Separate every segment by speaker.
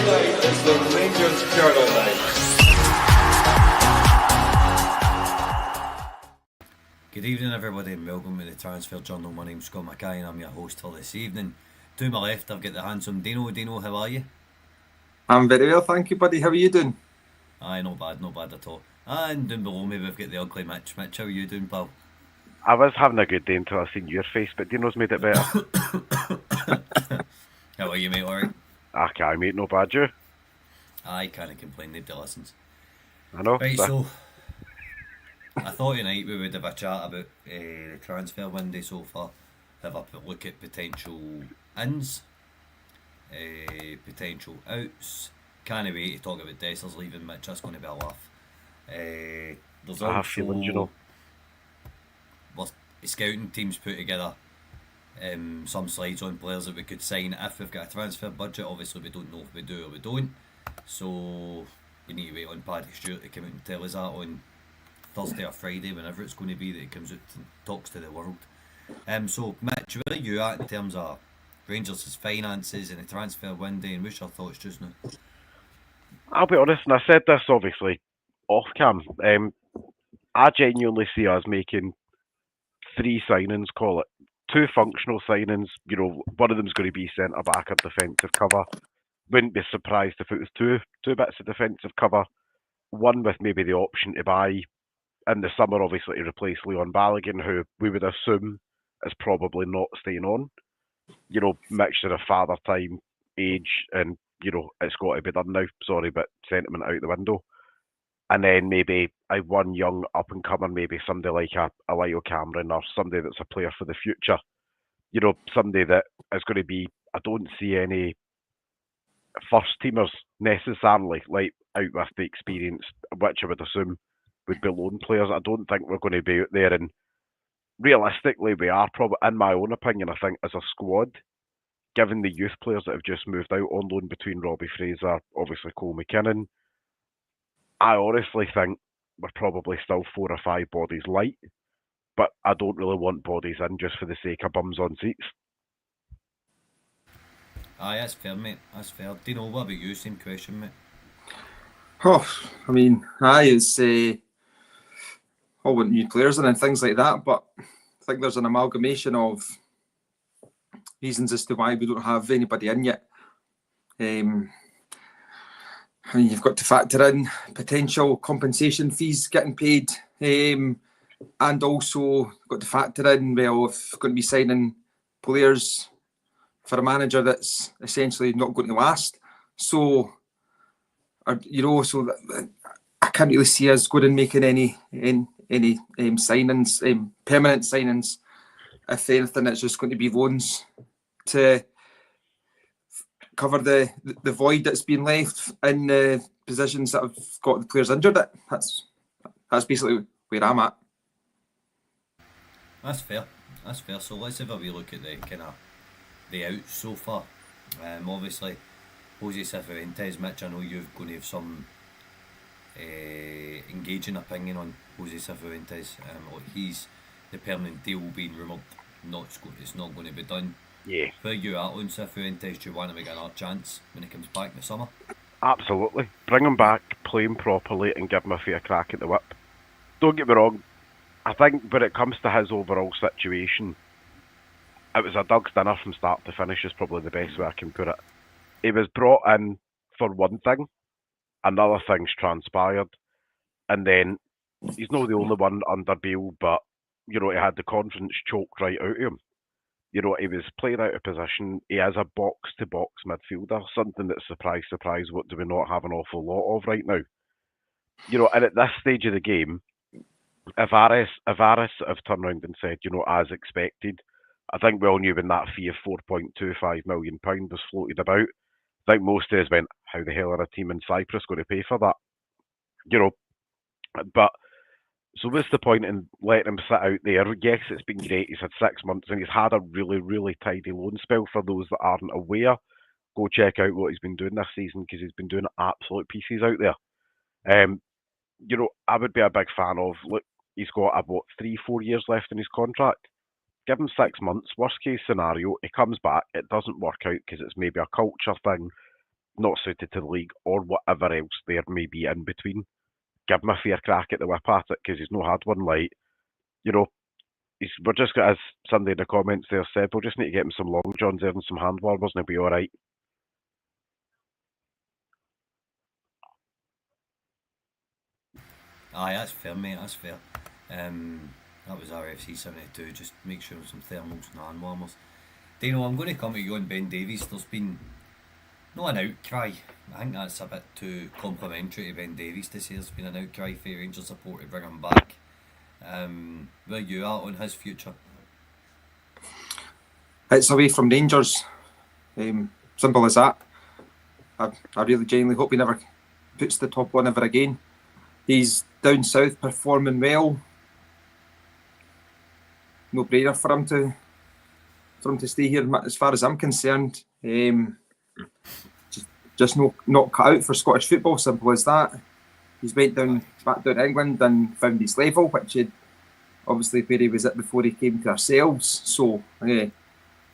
Speaker 1: night is the Rangers Journal night.
Speaker 2: Good evening everybody and welcome to the Transfer Journal. My name's Scott Mackay and I'm your host for this evening. To my left I've got the handsome Dino. Dino, how are you?
Speaker 3: I'm very well, thank you, buddy. How are you doing?
Speaker 2: Aye, not bad at all. And down below me we've got the ugly Mitch. Mitch, how are you doing, pal?
Speaker 4: I was having a good day until I seen your face, but Dino's made it better.
Speaker 2: How are you, mate? Alright?
Speaker 4: Okay, mate, no bad, you?
Speaker 2: Aye, can't complain, nobody listens.
Speaker 4: I know.
Speaker 2: Right, so I thought tonight we would have a chat about the transfer window so far. Have a look at potential ins, potential outs. Can't wait to talk about Dessers leaving, Mitch. That's going to be a laugh. There's
Speaker 4: I have feelings, you know.
Speaker 2: Well, the scouting teams put together some slides on players that we could sign if we've got a transfer budget. Obviously, we don't know if we do or we don't. So we need to wait on Paddy Stewart to come out and tell us that on Thursday or Friday, whenever it's going to be that he comes out and talks to the world. So Mitch, where are you at in terms of Rangers' finances and the transfer window, and what's your thoughts just now?
Speaker 4: I'll be honest, and I said this obviously off cam. I genuinely see us making 3 signings, call it 2 functional signings. You know, one of them's going to be centre back or defensive cover. Wouldn't be surprised if it was two bits of defensive cover. One with maybe the option to buy in the summer, obviously, to replace Leon Balogun, who we would assume is probably not staying on. You know, mixture of father time, age, and, you know, it's got to be done now. Sorry, but sentiment out the window. And then maybe one young up-and-comer, maybe somebody like a Lyle Cameron or somebody that's a player for the future. You know, somebody that is going to be, I don't see any first-teamers necessarily, like, out with the experience, which I would assume would be loan players. I don't think we're going to be out there, and realistically, we are probably, in my own opinion, I think, as a squad, given the youth players that have just moved out on loan between Robbie Fraser, obviously Cole McKinnon, I honestly think we're probably still 4 or 5 bodies light, but I don't really want bodies in just for the sake of bums on seats.
Speaker 2: Aye, that's fair, mate. That's fair. Dino, what about you? Same question, mate.
Speaker 3: Oh, I mean, it's all want new players and things like that, but I think there's an amalgamation of reasons as to why we don't have anybody in yet. I mean, you've got to factor in potential compensation fees getting paid, and also got to factor in, well, if we're going to be signing players for a manager that's essentially not going to last. So, you know, so I can't really see us going and making any signings, permanent signings. If anything, it's just going to be loans to cover the void that's been left in the positions that have got the players injured. That's basically where I'm at.
Speaker 2: That's fair. So let's have a wee look at the kind of the outs so far. Obviously, Jose Cifuentes, Mitch, I know you're going to have some engaging opinion on Jose Cifuentes. He's the permanent deal being rumoured, it's not going to be done.
Speaker 4: Yeah.
Speaker 2: Where you at on Cifuentes? Do you want to make another chance when he comes back in the summer?
Speaker 4: Absolutely. Bring him back, play him properly, and give him a fair crack at the whip. Don't get me wrong, I think when it comes to his overall situation, it was a Doug's dinner from start to finish is probably the best way I can put it. He was brought in for one thing, another thing's transpired, and then he's not the only one under bail, but, you know, he had the confidence choked right out of him. You know, he was playing out of position. He is a box-to-box midfielder, something that, surprise, what do we not have an awful lot of right now? You know, and at this stage of the game, if Aris have turned around and said, you know, as expected, I think we all knew when that fee of £4.25 million was floated about. I think most of us went, how the hell are a team in Cyprus going to pay for that? You know, but so what's the point in letting him sit out there? Yes, it's been great. He's had 6 months and he's had a really, really tidy loan spell. For those that aren't aware, go check out what he's been doing this season because he's been doing absolute pieces out there. You know, I would be a big fan of, look, he's got about 3-4 years left in his contract. Give him 6 months. Worst case scenario, he comes back, it doesn't work out because it's maybe a culture thing. not suited to the league, or whatever else there may be in between. Give him a fair crack at the whip at it, because he's no hard one. Like, you know, we're just got, as somebody in the comments there said, we'll just need to get him some long johns there and some hand warmers, and he'll be all right.
Speaker 2: Aye, that's fair, mate. That's fair. That was RFC 72. Just make sure some thermals and hand warmers. Dino, I'm going to come to you on Ben Davies. There's been not an outcry. I think that's a bit too complimentary to Ben Davies to say there's been an outcry for Rangers support to bring him back. Where you are on his future?
Speaker 3: It's away from Rangers. Simple as that. I really genuinely hope he never puts the top one ever again. He's down south performing well. No brainer for him to stay here. As far as I'm concerned, just not cut out for Scottish football. Simple as that. He's went back down to England and found his level, which he obviously where he was at before he came to ourselves. So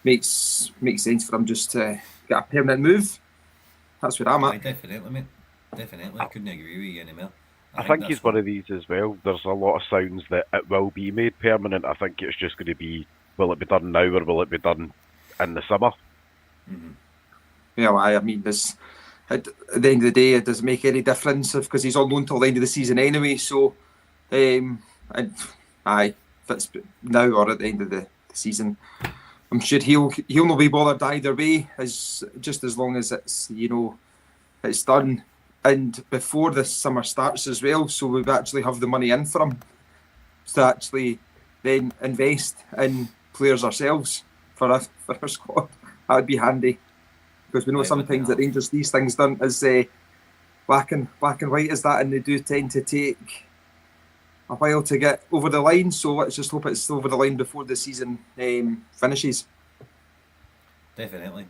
Speaker 3: makes sense for him just to get a permanent move. That's where I'm at.
Speaker 2: Aye, definitely, mate. Definitely. I couldn't agree with you anymore.
Speaker 4: I think he's one of these as well. There's a lot of sounds that it will be made permanent. I think it's just going to be, will it be done now or will it be done in the summer?
Speaker 2: Mm-hmm.
Speaker 3: Yeah, I mean, at the end of the day, it doesn't make any difference because he's on loan till the end of the season anyway. So, if it's now or at the end of the season, I'm sure he'll not be bothered either way. As long as it's it's done. And before the summer starts as well, so we actually have the money in for him to actually then invest in players ourselves for our squad. That would be handy because we know sometimes at Rangers these things done as black and white as that, and they do tend to take a while to get over the line. So let's just hope it's over the line before the season finishes.
Speaker 2: Definitely.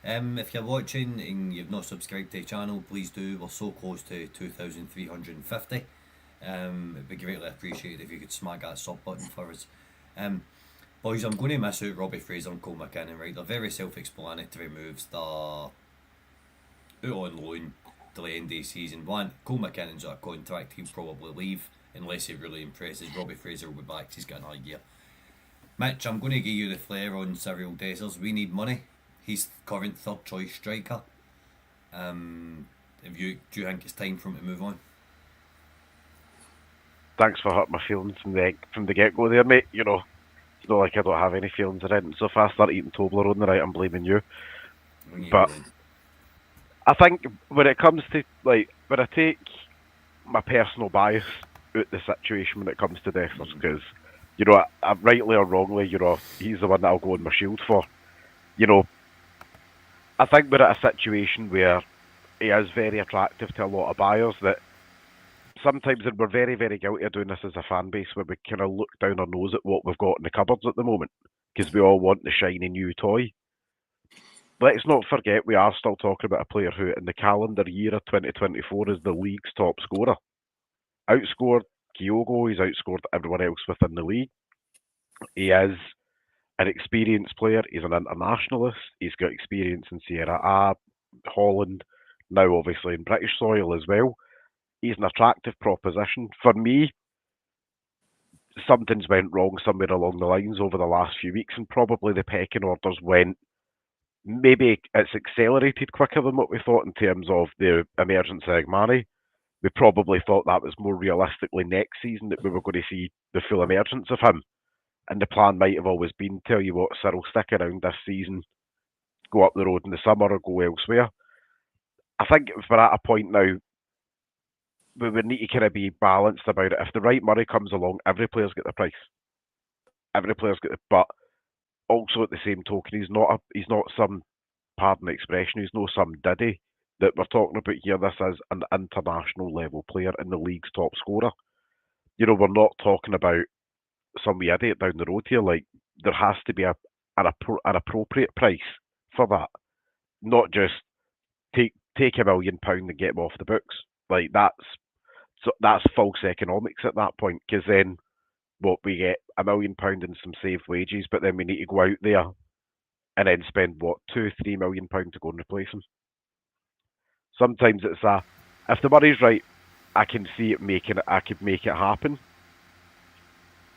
Speaker 2: If you're watching and you've not subscribed to the channel, please do. We're so close to 2,350. It'd be greatly appreciated if you could smack that sub button for us. Boys, I'm going to miss out Robbie Fraser and Cole McKinnon, right? They're very self-explanatory moves. They're out on loan till the end of the season. One, Cole McKinnon's got a contract, he'll probably leave unless he really impresses. Robbie Fraser will be back, he's got another year. Mitch, I'm going to give you the flair on Cyril Dessers. We need money. He's current third choice striker. Do you think it's time for him to move on?
Speaker 4: Thanks for hurting my feelings from the get go there, mate. It's not like I don't have any feelings in it. So if I start eating Toblerone the night, I'm blaming you. But I think when it comes to when I take my personal bias out the situation when it comes to Dessers, because rightly or wrongly, he's the one that I'll go on my shield for. I think we're at a situation where he is very attractive to a lot of buyers that sometimes, and we're very, very guilty of doing this as a fan base, where we kind of look down our nose at what we've got in the cupboards at the moment because we all want the shiny new toy. Let's not forget we are still talking about a player who in the calendar year of 2024 is the league's top scorer. Outscored Kyogo, he's outscored everyone else within the league. He is an experienced player, he's an internationalist, he's got experience in Serie A, Holland, now obviously in British soil as well. He's an attractive proposition. For me, something's went wrong somewhere along the lines over the last few weeks, and probably the pecking orders went, maybe it's accelerated quicker than what we thought in terms of the emergence of Igmani. We probably thought that was more realistically next season that we were going to see the full emergence of him. And the plan might have always been, tell you what, Cyril, stick around this season, go up the road in the summer or go elsewhere. I think if we're at a point now, we would need to kind of be balanced about it. If the right money comes along, every player's got the price. Every player's got but also at the same token, he's not some, pardon the expression, he's no some diddy that we're talking about here. This is an international level player and the league's top scorer. We're not talking about some wee idiot down the road here. Like, there has to be an appropriate price for that, not just take £1 million and get him off the books. Like, that's false economics at that point, because then we get £1 million and some saved wages, but then we need to go out there and then spend £2-3 million to go and replace him. Sometimes it's if the money's right, I can see I could make it happen.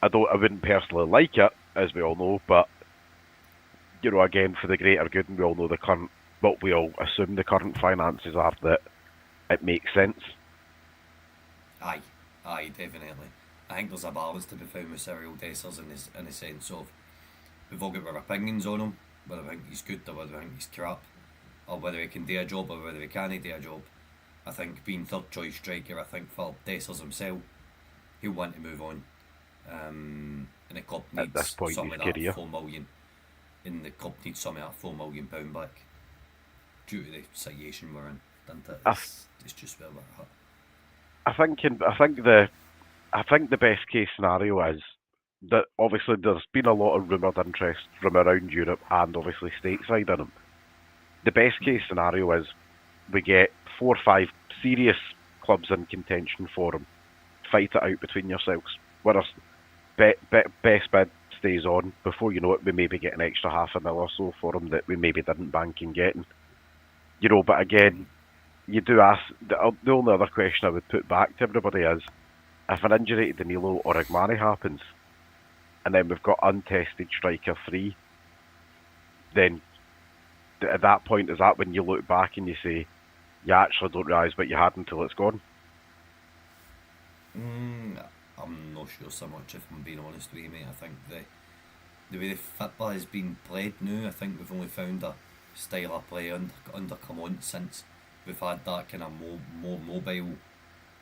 Speaker 4: I wouldn't personally like it, as we all know, but again, for the greater good, and we all know what we all assume the current finances are, that it makes sense.
Speaker 2: Aye, definitely. I think there's a balance to be found with Cyril Dessers in the sense of we've all got our opinions on him, whether we think he's good or whether we think he's crap, or whether he can do a job or whether he can't do a job. I think being third choice striker, I think Philip Dessers himself, he'll want to move on. And the club
Speaker 4: At this
Speaker 2: needs
Speaker 4: point in
Speaker 2: some
Speaker 4: his
Speaker 2: of that
Speaker 4: career.
Speaker 2: 4 million. And the club needs some of that £4 million back due to the situation we're in. Doesn't it? It's just where we're at.
Speaker 4: I think the best case scenario is that obviously there's been a lot of rumoured interest from around Europe and obviously stateside in him. The best case scenario is we get 4 or 5 serious clubs in contention for him. Fight it out between yourselves. Whereas best bid stays on. Before you know it, we maybe get an extra $500,000 or so for him that we maybe didn't bank in getting. But again, you do ask, the only other question I would put back to everybody is, if an injury to Danilo or Igmani happens, and then we've got untested striker 3, then at that point, is that when you look back and you say, you actually don't realise what you had until it's gone?
Speaker 2: I'm not sure so much, if I'm being honest with you, mate. I think the way the football has been played now, I think we've only found a style of play under Clement since we've had that kind of more mobile,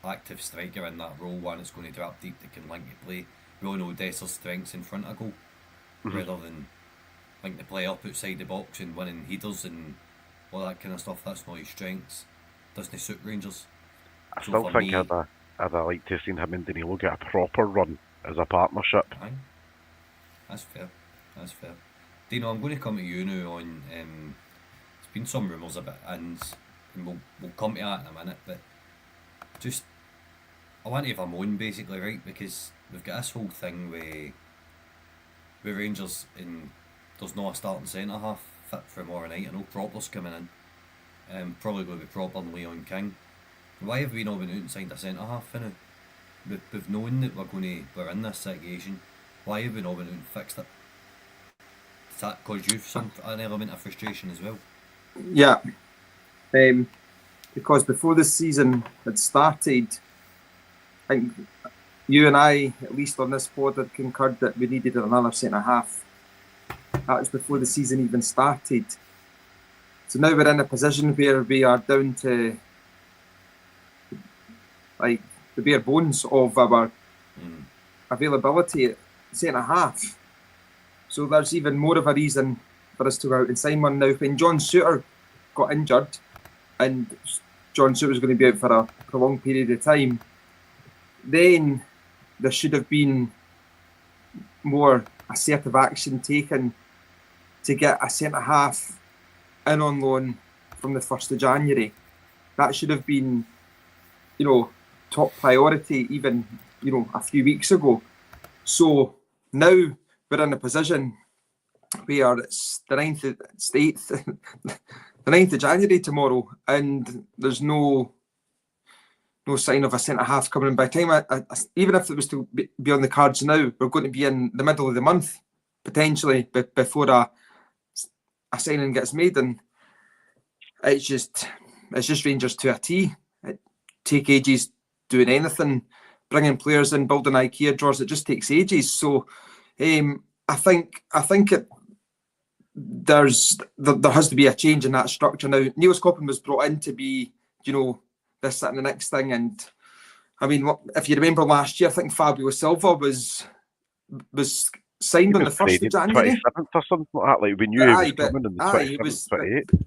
Speaker 2: active striker in that role, one that's going to drop deep, that can link the play. We all know Dessers' strengths in front of goal, rather than link the play up outside the box and winning headers and all that kind of stuff. That's not his strengths. Doesn't suit Rangers.
Speaker 4: I still think I'd like to have seen him and Danilo get a proper run as a partnership.
Speaker 2: Aye. That's fair. Dino, I'm going to come to you now on. There's been some rumours about, and we'll come to that in a minute, but just I want to have a moan basically, right? Because we've got this whole thing with Rangers, and there's not a starting centre half fit for tomorrow night. I know Cropper's coming in. Probably going to be Cropper and Leon King. Why have we not been out and signed a centre half for now? We've known that we're in this situation. Why have we not been out and fixed it? Does that cause you an element of frustration as well?
Speaker 3: Yeah. Because before the season had started, I think you and I, at least on this pod, had concurred that we needed another centre half. That was before the season even started. So now we're in a position where we are down to like the bare bones of our availability at centre half. So there's even more of a reason for us to go out and sign one now. When John Souttar got injured, and John Souttar was going to be out for a prolonged period of time, then there should have been more assertive action taken to get a centre half in on loan from the 1st of January. That should have been, top priority even, a few weeks ago. So now we're in a position where it's the 8th, the 9th of January tomorrow, and there's no sign of a centre half coming in. By the time, even if it was to be on the cards now, we're going to be in the middle of the month potentially before a signing gets made, and it's just Rangers to a T. It take ages doing anything, bringing players in, building IKEA drawers. It just takes ages. So I think there has to be a change in that structure now. Niels Coppin was brought in to be, this, that, and the next thing. And I mean, if you remember last year, I think Fabio Silva was signed on the 1st of January.
Speaker 4: 27th or something like that. Like we knew he was coming on the 27th, 28th.
Speaker 3: Do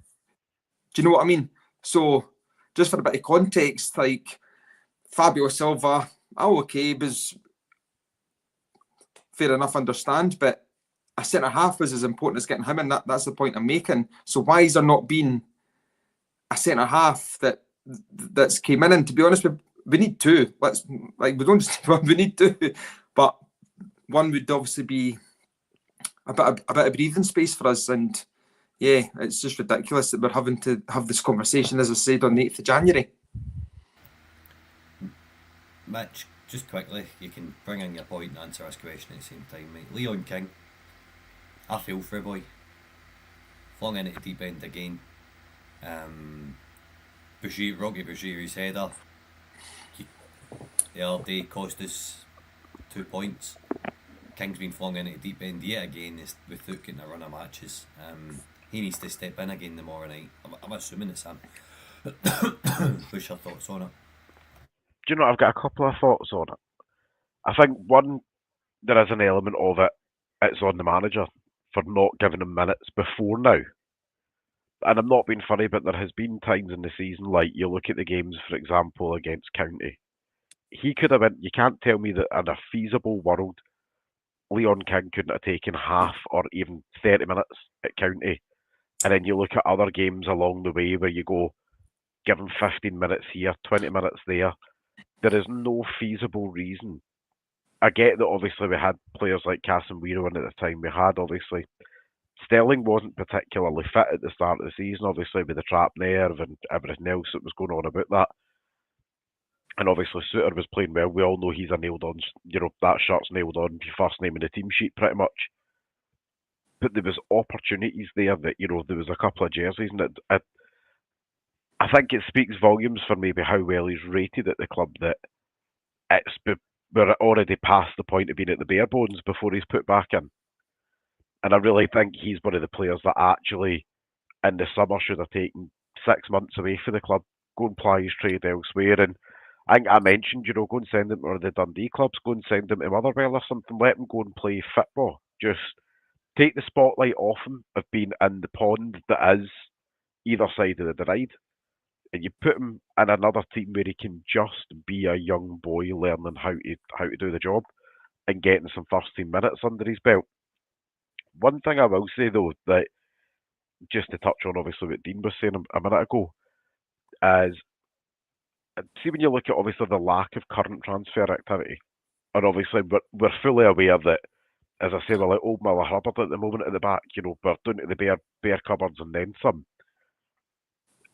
Speaker 3: you know what I mean? So just for a bit of context, like Fabio Silva, was fair enough, understand, but a centre half was as important as getting him in. That's the point I'm making. So why is there not been a centre half that's came in? And to be honest, we need two. We don't just we need two, but one would obviously be a bit of breathing space for us. And yeah, it's just ridiculous that we're having to have this conversation, as I said, on the 8th of January.
Speaker 2: Mitch, just quickly, you can bring in your point and answer this question at the same time, mate. Leon King, I feel for a boy. Flung into the deep end again. Rocky Bajiri's header the other day cost us 2 points. King's been flung into the deep end yet again without getting a run of matches. He needs to step in again tomorrow night. I'm assuming it's him. What's your thoughts on it?
Speaker 4: Do you know, I've got a couple of thoughts on it. I think, one, there is an element of it, it's on the manager for not giving him minutes before now. And I'm not being funny, but there has been times in the season, like you look at the games, for example, against County. He could have been, you can't tell me that in a feasible world, Leon King couldn't have taken half or even 30 minutes at County. And then you look at other games along the way where you go, give him 15 minutes here, 20 minutes there. There is no feasible reason. I get that obviously we had players like Casemiro in at the time. We had obviously Sterling wasn't particularly fit at the start of the season, obviously with the trap nerve and everything else that was going on about that. And obviously Suter was playing well. We all know he's a nailed on, that shirt's nailed on, your first name in the team sheet pretty much. But there was opportunities there that, there was a couple of jerseys, and I think it speaks volumes for maybe how well he's rated at the club that we're already past the point of being at the bare bones before he's put back in. And I really think he's one of the players that actually, in the summer, should have taken 6 months away for the club, go and ply his trade elsewhere. And I think I mentioned, go and send him to the Dundee clubs, go and send him to Motherwell or something, let him go and play football. Just take the spotlight off him of being in the pond that is either side of the divide. And you put him in another team where he can just be a young boy learning how to do the job and getting some first team minutes under his belt. One thing I will say though, that just to touch on obviously what Dean was saying a minute ago, is see when you look at obviously the lack of current transfer activity, and obviously we're fully aware that, as I say, we're like old Miller Hubbard at the moment at the back, we're down to the bare cupboards and then some.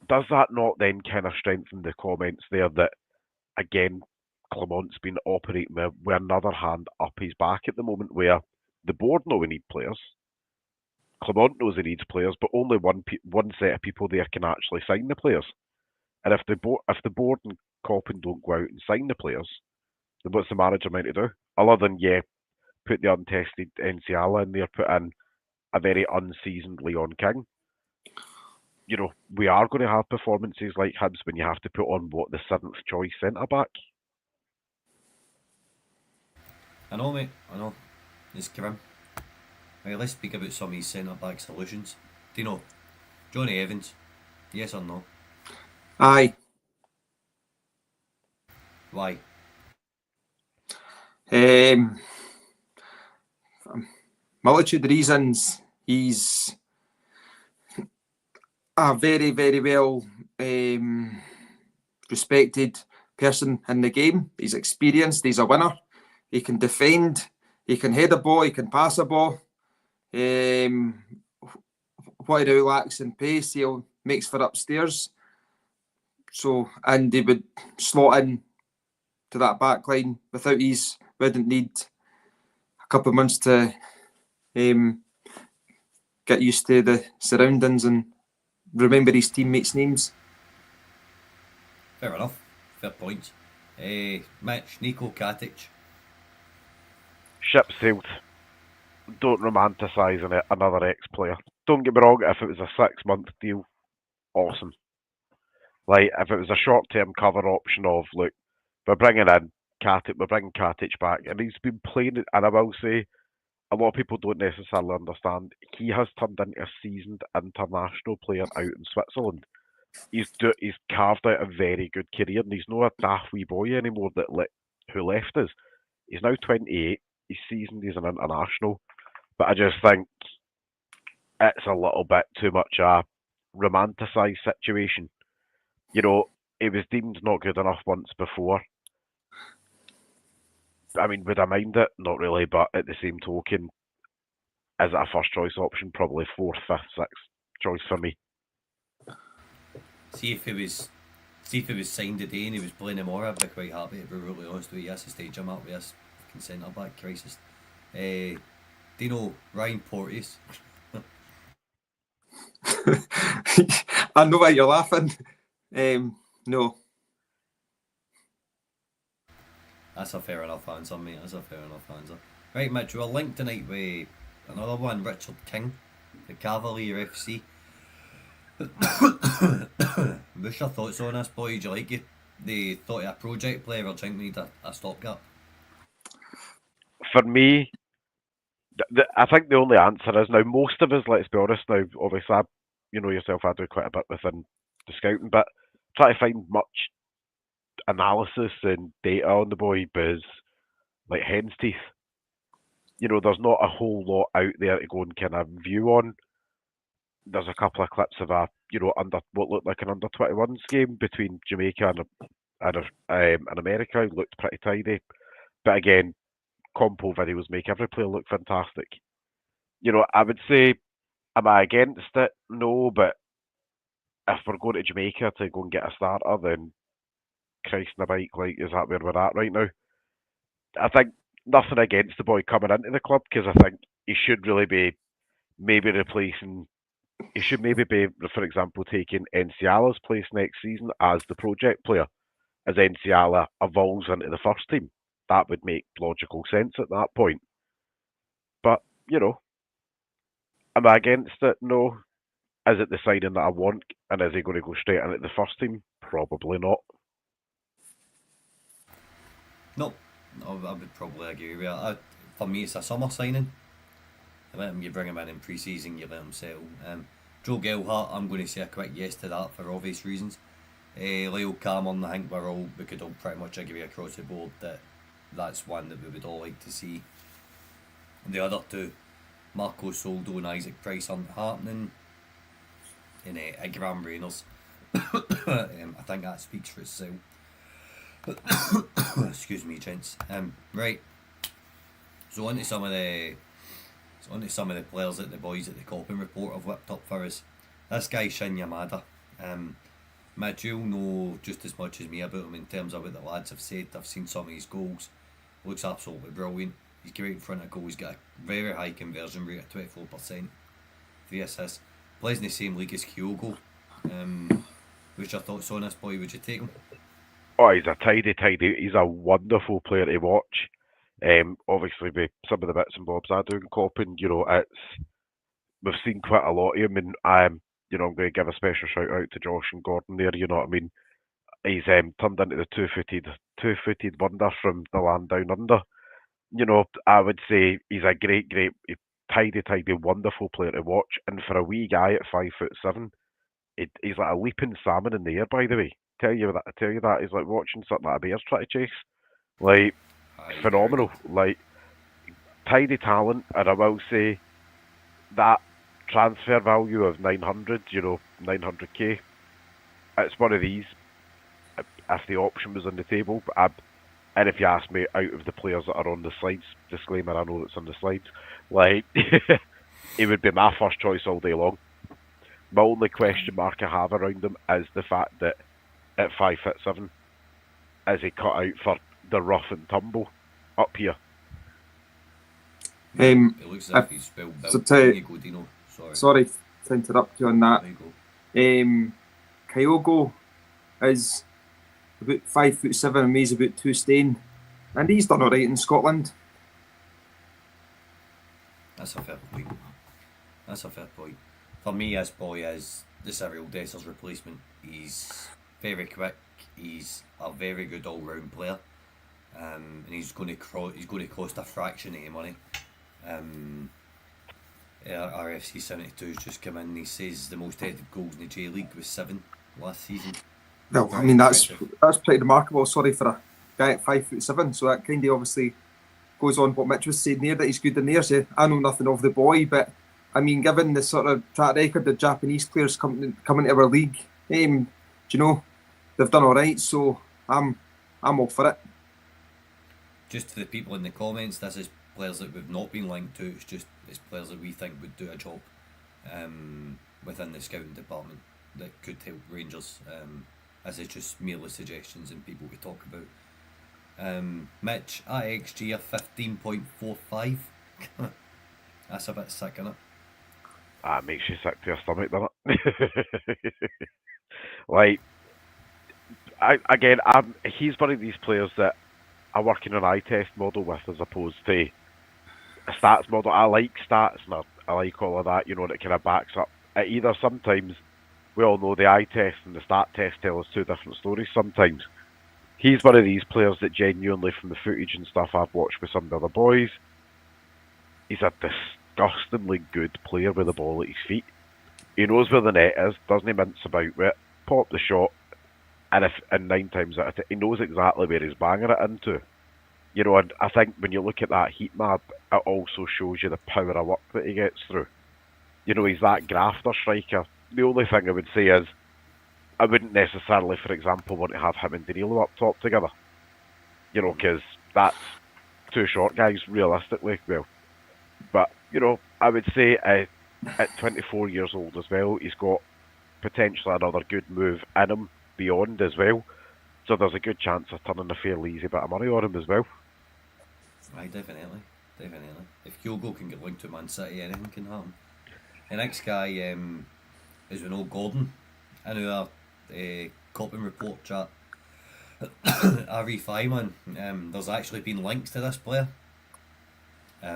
Speaker 4: Does that not then kind of strengthen the comments there that, again, Clement's been operating with another hand up his back at the moment, where the board know we need players, Clement knows he needs players, but only one set of people there can actually sign the players. And if the board and Coppin don't go out and sign the players, then what's the manager meant to do? Other than, put the untested Enciala in there, put in a very unseasoned Leon King. We are going to have performances like Hibs when you have to put on, the 7th choice centre-back.
Speaker 2: I know, mate, I know. It's grim. Right, let's speak about some of these centre-back solutions. Do you know? Johnny Evans, yes or no?
Speaker 3: Aye.
Speaker 2: Why?
Speaker 3: Multitude of reasons. He's a very, very well respected person in the game. He's experienced. He's a winner. He can defend. He can head a ball. He can pass a ball. What he lacks in pace, he makes for upstairs. So, and he would slot in to that back line without ease. Wouldn't need a couple of months to get used to the surroundings and remember his teammates' names.
Speaker 2: Fair enough. Fair point. Mitch, Nico Katic.
Speaker 4: Ship sailed. Don't romanticise another ex-player. Don't get me wrong, if it was a 6-month deal, awesome. Like, if it was a short-term cover option of, look, we're bringing Katic back, and he's been playing, and I will say, a lot of people don't necessarily understand, he has turned into a seasoned international player out in Switzerland. He's carved out a very good career, and he's not a daft wee boy anymore who left us. He's now 28, he's seasoned, he's an international, but I just think it's a little bit too much a romanticised situation. It was deemed not good enough once before. I mean, would I mind it? Not really, but at the same token, is it a first choice option? Probably 4th, 5th, 6th choice for me.
Speaker 2: See if he was signed today and he was playing tomorrow, I'd be quite happy, to be really honest with you. Yes, to stage him up with this fucking centre back crisis. Do you know Ryan Porteous?
Speaker 3: I know why you're laughing. No.
Speaker 2: That's a fair enough answer, mate. That's a fair enough answer. Right, Mitch, we're linked tonight with another one, Richard King, the Cavalier FC. What's your thoughts on this, boy? Do you like it? They thought of a project player, or do you think we need a stopgap?
Speaker 4: For me, I think the only answer is now, most of us, let's be honest now, obviously, you know yourself, I do quite a bit within the scouting, but try to find much analysis and data on the boy is like hen's teeth. You know, there's not a whole lot out there to go and kind of view on. There's a couple of clips of under what looked like an under 21s game between Jamaica and America. It looked pretty tidy, but again, compo videos make every player look fantastic. You know, I would say, am I against it? No, but if we're going to Jamaica to go and get a starter, then Christ on a bike, like, is that where we're at right now? I think nothing against the boy coming into the club, because I think he should really be maybe replacing. He should maybe be, for example, taking Enciala's place next season as the project player, as Enciala evolves into the first team. That would make logical sense at that point. But, you know, am I against it? No. Is it the signing that I want? And is he going to go straight into the first team? Probably not.
Speaker 2: No, I would probably agree with that. For me, it's a summer signing. You bring him in pre-season, you let him settle. Joe Gelhardt, I'm going to say a quick yes to that for obvious reasons. Leo Cameron, I think we could all pretty much agree across the board that that's one that we would all like to see. The other two, Marco Soldo and Isaac Price, aren't happening. And Graham Reynolds, I think that speaks for itself. Excuse me, gents. Right. So on to some of the players that the boys at the Copping Report have whipped up for us. This guy Shin Yamada. Mitch, you'll know just as much as me about him in terms of what the lads have said. I've seen some of his goals. Looks absolutely brilliant. He's great in front of goal. He's got a very high conversion rate of 24%. 3 assists. Plays in the same league as Kyogo. What's your thoughts on this boy? Would you take him?
Speaker 4: Oh, he's a tidy. He's a wonderful player to watch. Obviously, with some of the bits and bobs I do in Copping, you know, we've seen quite a lot of him, and I'm going to give a special shout out to Josh and Gordon there. You know what I mean? He's turned into the two-footed wonder from the land down under. You know, I would say he's a great, tidy, wonderful player to watch. And for a wee guy at 5'7", he's like a leaping salmon in the air. By the way, tell you that he's like watching something like a bear's trying to chase. Like, phenomenal. Like, tidy talent, and I will say that transfer value of 900, 900k. It's one of these. If the option was on the table, and if you ask me, out of the players that are on the slides, disclaimer, I know that's on the slides, like, he would be my first choice all day long. My only question mark I have around him is the fact that at 5'7", is he cut out for the rough and tumble up here?
Speaker 2: It looks as if he's built.
Speaker 3: Sorry to interrupt you on that. Kyogo is about 5'7", and he's about 2 stone, and he's done alright in Scotland.
Speaker 2: That's a fair point. For me, this boy is the Cyril Dessers replacement. He's very quick. He's a very good all-round player, and he's going to cost a fraction of the money. RFC 72's just come in. He says the most headed goals in the J League was 7 last season.
Speaker 3: Well, I mean, that's pretty remarkable. Sorry, for a guy at 5'7", so that kind of obviously goes on what Mitch was saying there, that he's good in there. So I know nothing of the boy, but I mean, given the sort of track record of Japanese players coming into our league, do you know, they've done all right. So I'm all for it.
Speaker 2: Just to the people in the comments, this is players that we've not been linked to. It's players that we think would do a job. within the scouting department that could help Rangers, as it's just merely suggestions and people we talk about. Mitch, at XG of 15.45. That's a bit sick, innit?
Speaker 4: That makes you sick to your stomach, doesn't it? Like, he's one of these players that I work in an eye test model with as opposed to a stats model. I like stats and I like all of that, that kind of backs up. Either sometimes, we all know the eye test and the stat test tell us two different stories sometimes. He's one of these players that genuinely, from the footage and stuff I've watched with some of the other boys, he's a disgustingly good player with the ball at his feet. He knows where the net is, doesn't mince about with it, pop the shot, and 9 times out of 10, he knows exactly where he's banging it into. And I think when you look at that heat map, it also shows you the power of work that he gets through. He's that grafter striker. The only thing I would say is, I wouldn't necessarily, for example, want to have him and Danilo up top together. Because that's two short guys, realistically. Well, but, I would say at 24 years old as well, he's got potentially another good move in him beyond as well. So there's a good chance of turning a fairly easy bit of money on him as well.
Speaker 2: Aye, definitely. If Kyogo can get linked to Man City, anything can happen. The next guy is Renault Gordon in our Copping report chat. RE5 man, there's actually been links to this player. He's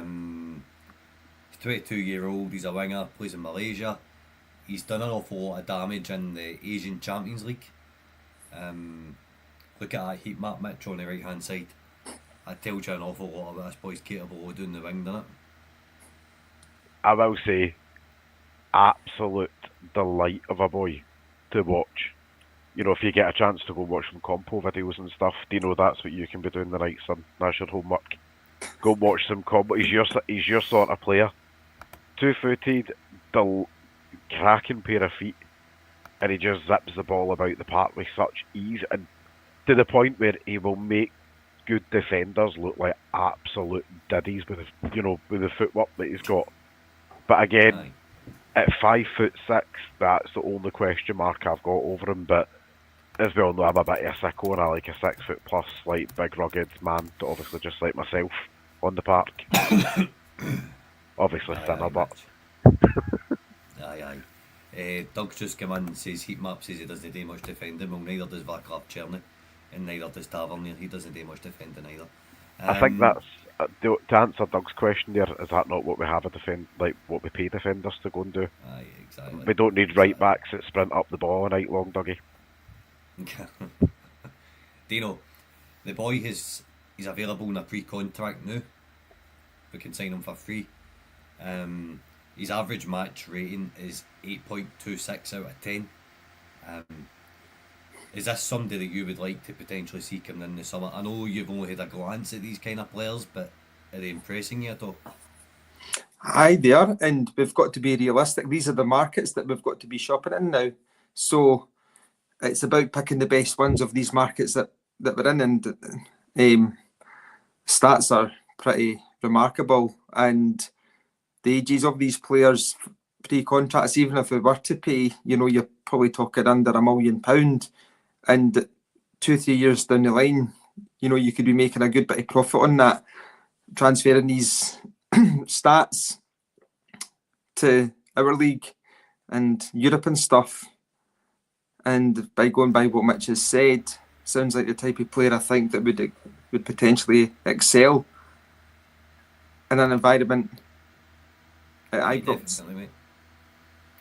Speaker 2: 22-year-old, he's a winger, plays in Malaysia. He's done an awful lot of damage in the Asian Champions League. Look at that heat map, Mitch, on the right hand side. That tells you an awful lot about this boy's capable of doing the wing, doesn't it?
Speaker 4: I will say, absolute delight of a boy to watch. If you get a chance to go watch some compo videos and stuff, that's what you can be doing tonight, son. That's your homework. Go watch some compo. He's your sort of player. 2-footed, cracking pair of feet, and he just zips the ball about the park with such ease, and to the point where he will make good defenders look like absolute diddies with the footwork that he's got. But again, at 5'6", that's the only question mark I've got over him. But as we all know, I'm a bit of a sicko, and I like a 6 foot plus, like big rugged man, to obviously just like myself on the park. Obviously thinner, but.
Speaker 2: Aye. Doug's just come in and says heat map says he doesn't do much defending. Well, neither does Vaclav Cherny, and neither does Tavernier. He doesn't do much defending either.
Speaker 4: I think that's to answer Doug's question there. Is that not what we have what we pay defenders to go and do?
Speaker 2: Aye, exactly.
Speaker 4: We don't need right backs that sprint up the ball all night long, Dougie.
Speaker 2: Dino, the boy he's available in a pre-contract now. We can sign him for free. His average match rating is 8.26 out of 10. Is this somebody that you would like to potentially see coming in the summer? I know you've only had a glance at these kind of players, but are they impressing you at all?
Speaker 3: Aye, they are, and we've got to be realistic. These are the markets that we've got to be shopping in now. So it's about picking the best ones of these markets that we're in, and stats are pretty remarkable. And the ages of these players, pre-contracts, even if we were to pay, you're probably talking under £1 million. And 2-3 years down the line, you could be making a good bit of profit on that, transferring these stats to our league and Europe and stuff. And by going by what Mitch has said, sounds like the type of player I think that would potentially excel in an environment at Ibrox.
Speaker 2: Definitely, mate.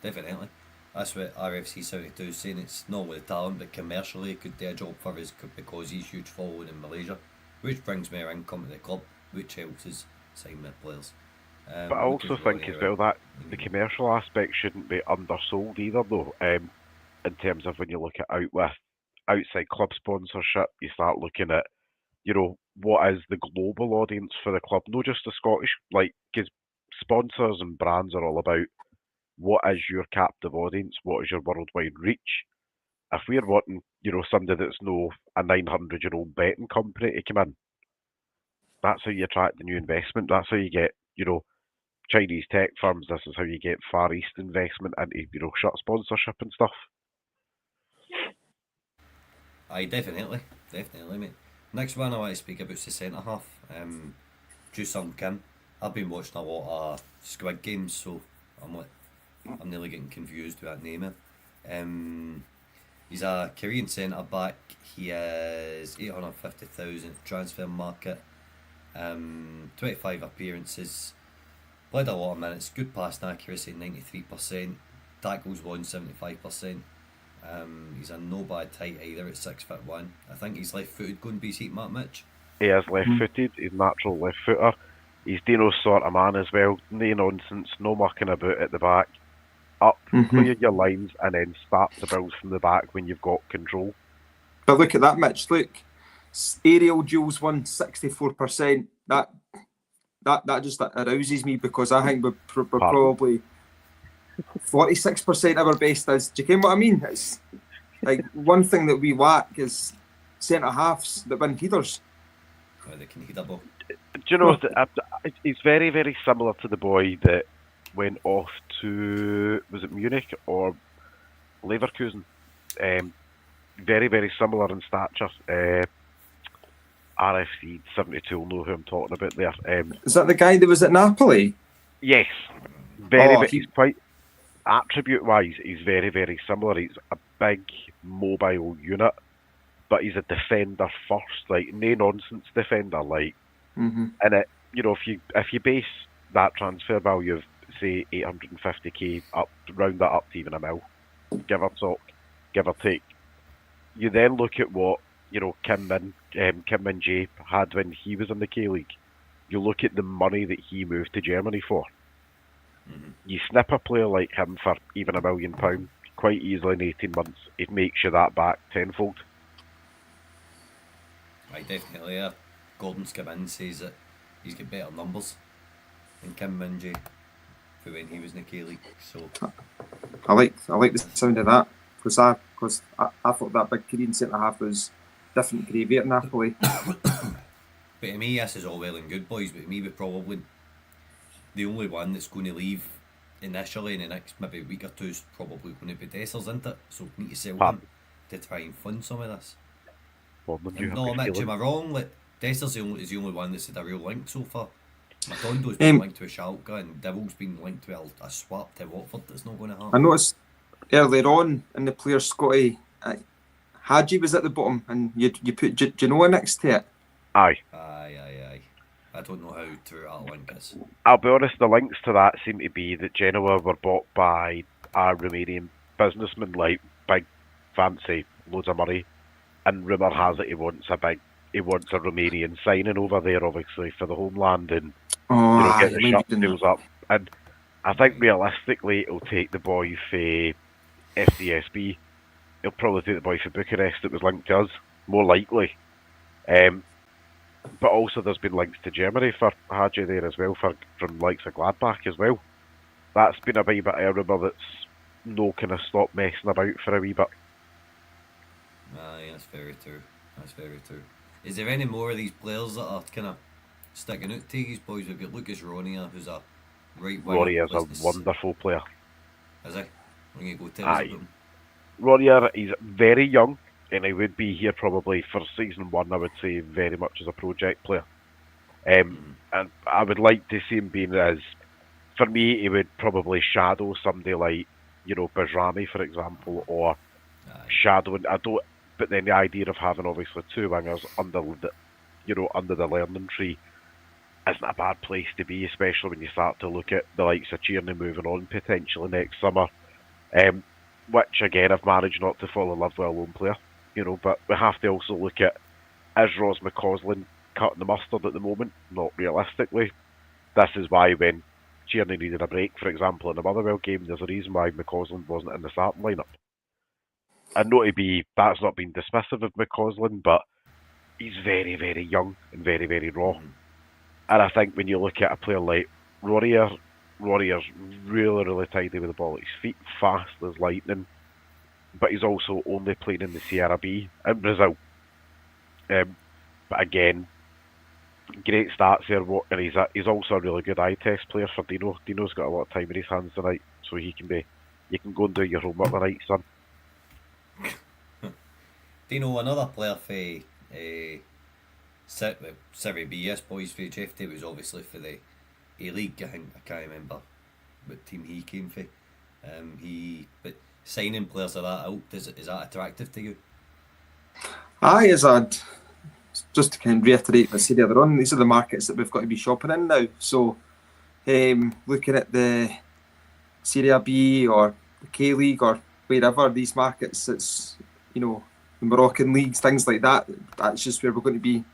Speaker 2: Definitely. That's what RFC 72 is saying. It's not with talent, but commercially it could do a job for us because he's huge following in Malaysia, which brings more income to the club, which helps us sign more players.
Speaker 4: But I also think as well that the commercial aspect shouldn't be undersold either, though. In terms of when you look at outside club sponsorship, you start looking at, what is the global audience for the club, not just the Scottish, because sponsors and brands are all about what is your captive audience, what is your worldwide reach. If we're wanting, somebody that's a 900-year-old betting company to come in, that's how you attract the new investment. That's how you get, Chinese tech firms, this is how you get Far East investment into, shirt sponsorship and stuff.
Speaker 2: Aye, definitely, mate. Next one I want to speak about is the centre half. Joo-Sung Kim. I've been watching a lot of Squid Games, so I'm nearly getting confused with that name. He's a Korean centre back. He is 850,000 transfer market. 25 appearances. Played a lot of minutes. Good passing accuracy, 93%. Tackles won, 75%. He's a no bad height either at 6'1". I think he's left footed going BC, Matt Mitch.
Speaker 4: He is left footed, he's natural left footer. He's Dino's sort of man as well. No nonsense, no mucking about at the back. Up, clear your lines, and then start to build from the back when you've got control.
Speaker 3: But look at that, Mitch. Look, aerial duels won 64%. That just arouses me, because I think we're probably 46% of our best is. Do you get what I mean? It's like one thing that we lack is centre halves that win headers.
Speaker 2: Oh, they can head a ball.
Speaker 4: Do you know, it's very, very similar to the boy that went off to, was it Munich or Leverkusen? Very, very similar in stature. RFC 72 will know who I'm talking about there.
Speaker 3: Is that the guy that was at Napoli?
Speaker 4: Yes. He's quite, attribute-wise, he's very, very similar. He's a big, mobile unit, but he's a defender first, like, no-nonsense defender, like. And it, if you base that transfer value of, say, 850k up, round that up to even $1 million, give or take, you then look at what Kim Min-jae had when he was in the K-League. You look at the money that he moved to Germany for. You snip a player like him for even £1 million quite easily in 18 months. It makes you that back tenfold.
Speaker 2: Aye, definitely. Yeah. Gordon's come in, says that he's got better numbers than Kim Min-jae for when he was in the K-League. So
Speaker 3: I like the sound of that, because I thought that big Korean centre half was different gravy at Napoli.
Speaker 2: But to me, this is all well and good, boys. But to me, we're probably the only one that's going to leave initially in the next maybe week or two is probably going to be Dessers, isn't it? So we need to sell him to try and fund some of this. No, Mitch, am I wrong? Like, Dessers is the only one that's had a real link so far. Matondo's been linked to a Schalke, and Deville's been linked to a swap to Watford that's not going to happen.
Speaker 3: I noticed earlier on in the players, Scotty, Hadji was at the bottom, and you put Genoa next to it.
Speaker 4: Aye.
Speaker 2: I don't know how true that link is.
Speaker 4: I'll be honest, the links to that seem to be that Genoa were bought by a Romanian businessman, like big, fancy, loads of money, and rumour has it he wants a Romanian signing over there, obviously, for the homeland, and get the shop deals up. And I think realistically it'll take the boy for FDSB. He'll probably take the boy for Bucharest that was linked to us, more likely. But also there's been links to Germany for Hadji there as well, from likes of Gladbach as well. That's been a wee bit of a rumour that's no kind of stopped messing about for a wee bit.
Speaker 2: Aye, that's very true. Is there any more of these players that are kind of sticking out to you boys? We've got Lucas Ronier, who's a right winger.
Speaker 4: Ronier is a wonderful player.
Speaker 2: Is he? When you go tell us about him.
Speaker 4: Ronier, he's very young, and he would be here probably for season 1, I would say, very much as a project player. And I would like to see him being as, for me, he would probably shadow somebody like, Bajrami, for example, or shadowing, but then the idea of having obviously two wingers under the learning tree isn't a bad place to be, especially when you start to look at the likes of Tierney moving on potentially next summer. Which again, I've managed not to fall in love with a lone player, but we have to also look at, is Ross McCausland cutting the mustard at the moment? Not realistically. This is why when Tierney needed a break, for example, in the Motherwell game, there's a reason why McCausland wasn't in the starting lineup. And that's not being dismissive of McCausland, but he's very, very young and very, very raw. And I think when you look at a player like Rorier's really, really tidy with the ball. His feet fast as lightning, but he's also only playing in the Serie B in Brazil. But again, great stats here. And he's also a really good eye test player for Dino. Dino's got a lot of time in his hands tonight, so you can go and do your homework tonight, son.
Speaker 2: Dino, another player for Serie B, yes, boys, for Jeff Day was obviously for the A-League. I think I can't remember what team he came for. But signing players of that ilk, is that attractive to you?
Speaker 3: Aye, as I'd just to kind of reiterate what I said earlier on, these are the markets that we've got to be shopping in now. So, looking at the Serie B or the K League or wherever, these markets, it's, you know, the Moroccan leagues, things like that. That's just where we're going to be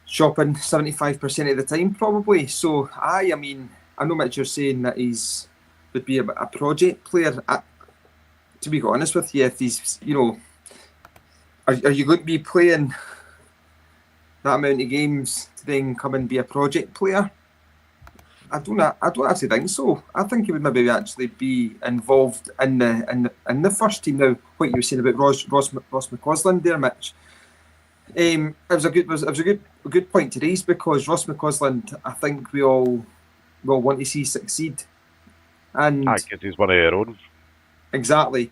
Speaker 3: shopping 75% of the time, probably. So, I mean, I know Mitch, you're saying that would be a project player. To be honest with you, if he's, you know, are you going to be playing that amount of games to then come and be a project player? I don't actually think so. I think he would maybe actually be involved in the first team. Now, what you were saying about Ross McCausland there, Mitch, it was a good point to raise, because Ross McCausland, I think we all will want to see succeed, and
Speaker 4: because he's one of your own.
Speaker 3: Exactly,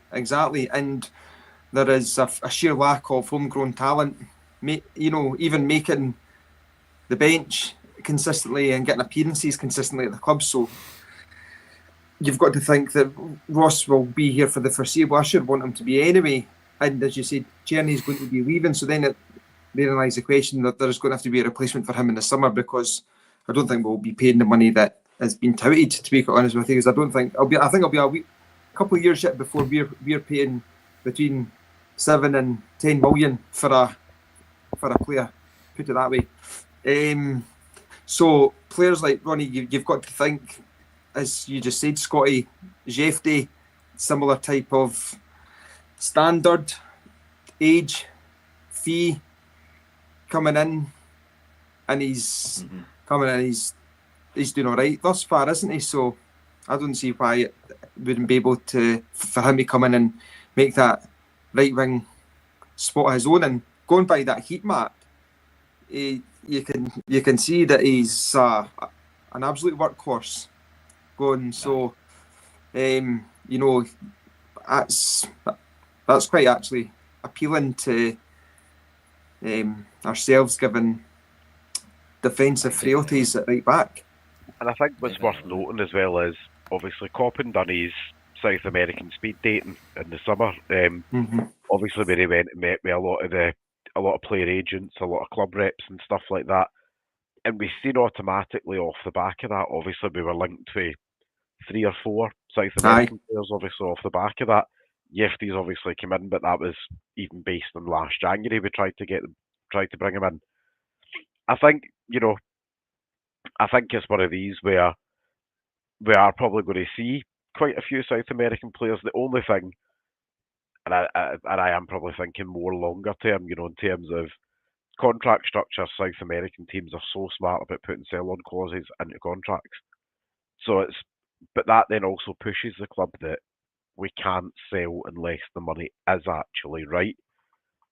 Speaker 3: and there is a sheer lack of homegrown talent. You know, even making the bench consistently and getting appearances consistently at the club. So you've got to think that Ross will be here for the foreseeable. I should want him to be anyway. And as you said, Tierney's going to be leaving. So then therein lies the question that there's going to have to be a replacement for him in the summer, because I don't think we'll be paying the money that has been touted, to be quite honest with you. Because I think it'll be a couple of years yet before we're paying between 7 and 10 million for a player, put it that way. So players like Ronnie, you've got to think, as you just said, Scotty, Jefty, similar type of standard, age, fee, coming in, and he's doing all right thus far, isn't he? So I don't see why it wouldn't be able for him to come in and make that right wing spot of his own. And going by that heat map, you can see that he's an absolute workhorse going. So, you know, that's quite actually appealing to ourselves, given defensive frailties at right back.
Speaker 4: And I think what's worth noting as well is, obviously, Coppin done his South American speed dating in the summer. Obviously, where he went and met with a lot of player agents, a lot of club reps and stuff like that. And we seen automatically off the back of that, obviously we were linked to 3 or 4 South American players, obviously off the back of that. Yefty's obviously came in, but that was even based on last January. We tried to bring him in. I think, you know, it's one of these where we are probably going to see quite a few South American players. The only thing, and I am probably thinking more longer term, you know, in terms of contract structure, South American teams are so smart about putting sell-on clauses into contracts. So but that then also pushes the club that we can't sell unless the money is actually right.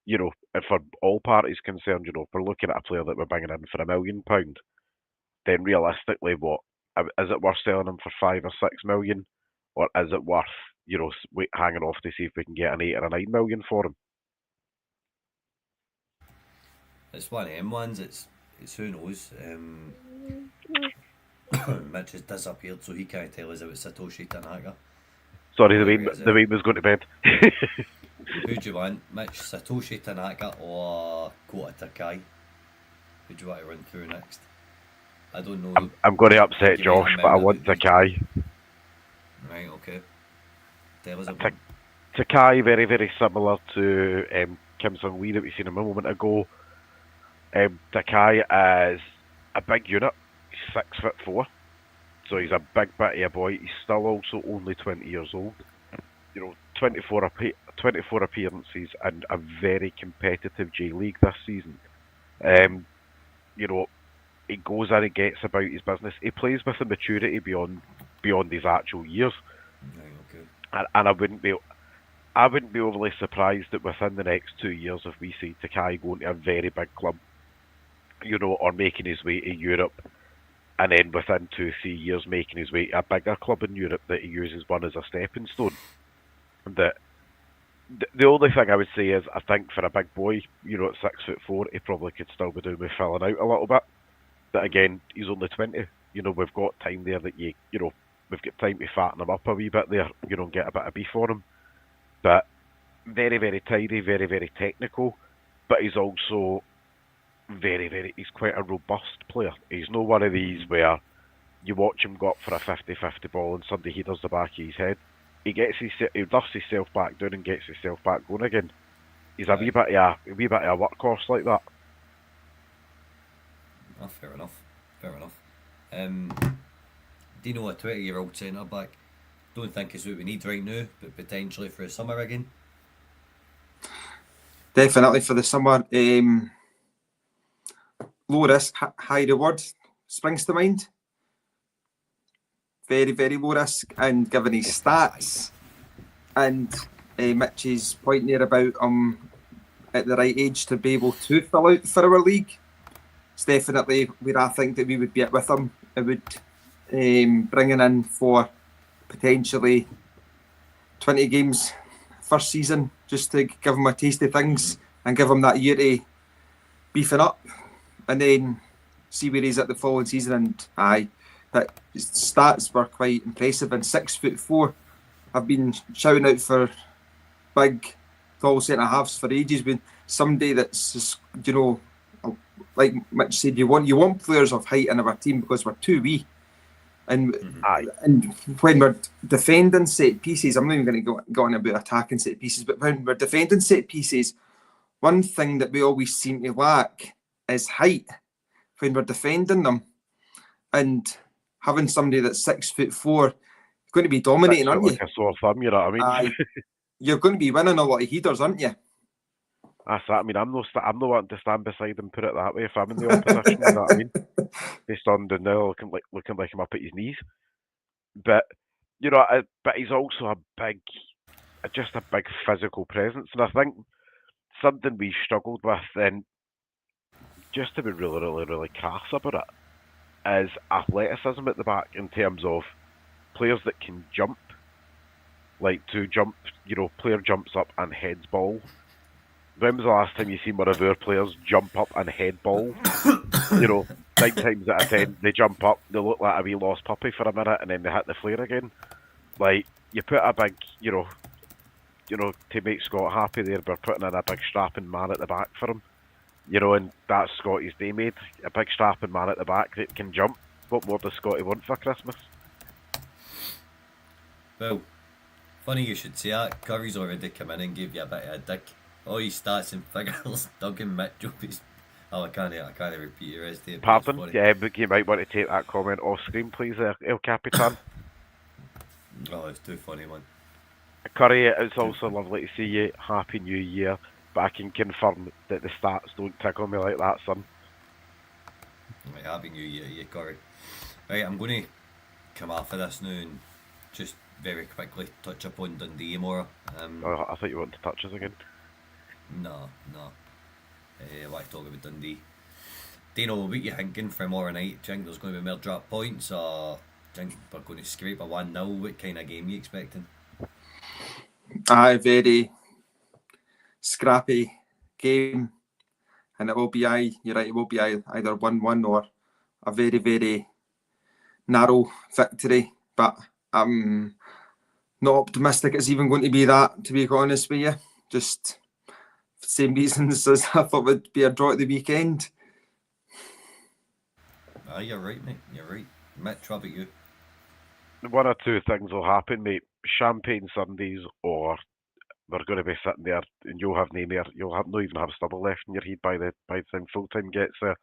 Speaker 4: You know, and for all parties concerned, you know, if we're looking at a player that we're bringing in for £1 million, then realistically, is it worth selling him for 5 or 6 million, or is it worth, you know, hanging off to see if we can get an 8 or a 9 million for him?
Speaker 2: It's one of them ones. It's who knows. Mitch has disappeared, so he can't tell us about Satoshi Tanaka.
Speaker 4: Sorry, the weed was going to bed.
Speaker 2: Who do you want, Mitch? Satoshi Tanaka or Kota Takai? Who do you want to run through next? I don't know.
Speaker 4: I'm going to upset Josh, but I want Takai.
Speaker 2: Right, okay. Tell us about
Speaker 4: Takai, very, very similar to Kim Sung-lee that we seen a moment ago. Takai is a big unit. He's 6'4", so he's a big bitty boy. He's still also only 20 years old. You know, 24 appearances and a very competitive J League this season. You know, he goes in and gets about his business. He plays with a maturity beyond his actual years.
Speaker 2: Right, okay.
Speaker 4: And I wouldn't be overly surprised that within the next 2 years, if we see Takai going to a very big club, or making his way to Europe, and then within 2-3 years making his way to a bigger club in Europe that he uses one as a stepping stone. That the only thing I would say is, I think for a big boy, at 6'4", he probably could still be doing with filling out a little bit. But again, he's only 20. We've got time there that we've got time to fatten him up a wee bit there, and get a bit of beef on him. But very, very tidy, very, very technical. But he's also he's quite a robust player. He's not one of these where you watch him go up for a 50-50 ball and suddenly he does the back of his head. He dusts himself back down and gets himself back going again. He's a wee bit of a workhorse like that.
Speaker 2: Oh, fair enough. Dino, a 20-year-old centre back. Don't think it's what we need right now, but potentially for the summer again.
Speaker 3: Definitely for the summer. Low risk, high reward springs to mind. Very, very low risk, and given his stats and Mitch's point there about at the right age to be able to fill out for our league, it's definitely where I think that we would be at with him. It would bringing in for potentially 20 games first season, just to give him a taste of things and give him that year to beefing up, and then see where he's at the following season. And that his stats were quite impressive. And 6'4", I've been shouting out for big, tall centre halves for ages. When somebody that's just, like Mitch said, you want players of height in our team because we're too wee. And when we're defending set pieces, I'm not even going to go on about attacking set pieces, but when we're defending set pieces, one thing that we always seem to lack is height when we're defending them. And having somebody that's 6'4", you're going to be dominating, aren't you?
Speaker 4: Like a sore thumb, you know what I mean?
Speaker 3: You're going to be winning a lot of headers, aren't you?
Speaker 4: That's that. I mean, I'm not wanting to stand beside him, put it that way, if I'm in the opposition, you know what I mean? Based on the now looking like him up at his knees. But, but he's also just a big physical presence. And I think something we struggled with, and just to be really, really, really crass about it, is athleticism at the back in terms of players that can jump. Like to jump, player jumps up and heads ball. When was the last time you seen one of our players jump up and head ball? 9 times out of 10, they jump up, they look like a wee lost puppy for a minute, and then they hit the flare again. Like, you put a big, to make Scott happy there, we're putting in a big strapping man at the back for him. And that's Scotty's day made. A big strapping man at the back that can jump. What more does Scotty want for Christmas?
Speaker 2: Well, funny you should say that. Curry's already come in and gave you a bit of a dick. All his stats and figures, Duggan Mitchell. I can't repeat the rest of it.
Speaker 4: Pardon? Yeah, but you might want to take that comment off screen, please, El Capitan.
Speaker 2: Oh, it's too funny, man.
Speaker 4: Curry, it's also lovely to see you. Happy New Year. But I can confirm that the stats don't tickle me like that, son.
Speaker 2: Right, happy New Year to you, Curry. Right, I'm going to come off of this now and just very quickly touch upon Dundee more.
Speaker 4: I thought you wanted to touch us again.
Speaker 2: No. I want to talk about Dundee. Dino, what are you thinking for tomorrow night? Do you think there's going to be more drop points, or do you think we're going to scrape a 1-0? What kind of game are you expecting?
Speaker 3: Very scrappy game, and it will be you're right, it will be either 1-1 or a very, very narrow victory, but I'm not optimistic it's even going to be that, to be honest with you. Just same reasons as I thought it would be a draw at the weekend.
Speaker 2: You're right, mate, you're right. Mitch, what about you?
Speaker 4: One or two things will happen, mate. Champagne Sundays, or we're going to be sitting there and you'll have no more, you'll have not even have stubble left in your head by the time full time gets there.